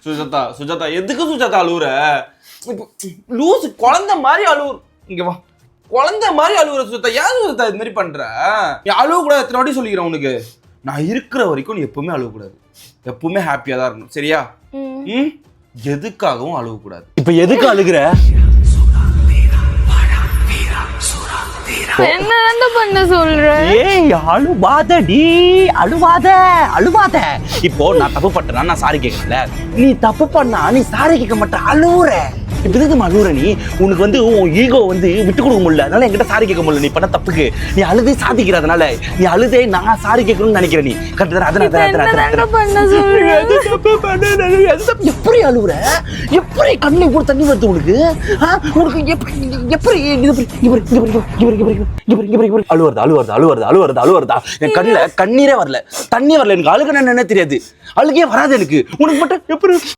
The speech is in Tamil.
சுஜாதா சுஜாதா எதுக்கு சுஜாதா அழுவுற? இப்போ லூசு குழந்தை மாதிரி அழுவுற. இங்க வா, குழந்தை மாதிரி அழுவுற சுஜாதா. ஏன் சுஜாதா இது மாதிரி பண்ற? நீ அழுவ கூடாது. எத்தனை வாட்டி சொல்லிக்கிறேன் உனக்கு. நான் இருக்கிற வரைக்கும் நீ எப்பவுமே அழுவக்கூடாது. எப்பவுமே ஹாப்பியா தான் இருக்கணும், சரியா? எதுக்காகவும் அழுவக்கூடாது. இப்ப எதுக்கு அழுகுற? என்ன பண்ண சொல்ற? ஏய் அழுவாதடி, அழுவாத அழுவாத. இப்போ நான் தப்பு பண்ணா நான் சாரி கேட்கறேன்ல, நீ தப்பு பண்ணா நீ சாரி கேட்க மாட்ட, அழுவுற. இப்ப எதுக்கு அழுவுற நீ? உனக்கு வந்து உன் ஈகோ வந்து விட்டு கொடுக்க முடியல, அதனால என்கிட்ட சாரி கேட்க முடியல. நீ பண்ண தப்புக்கு நீ அழுதே சாதிக்கிற, அதனால நீ அழுதே நான் சாரி கேட்கணும்னு நினைக்கிறேன். நீ எப்படி அழுவுற? எப்படி கண்ணில் கூட தண்ணி வருது உனக்கு? உனக்கு எப்படி அழுவுறது அழுவுறது அழுவுறது அழுவுறது அழுவுறதா? என் கண்ணில கண்ணீரே வரல, தண்ணி வரல. எனக்கு அழுகணும்னு என்ன தெரியாது, அழுகே வராது எனக்கு. உனக்கு மட்டும் எப்படி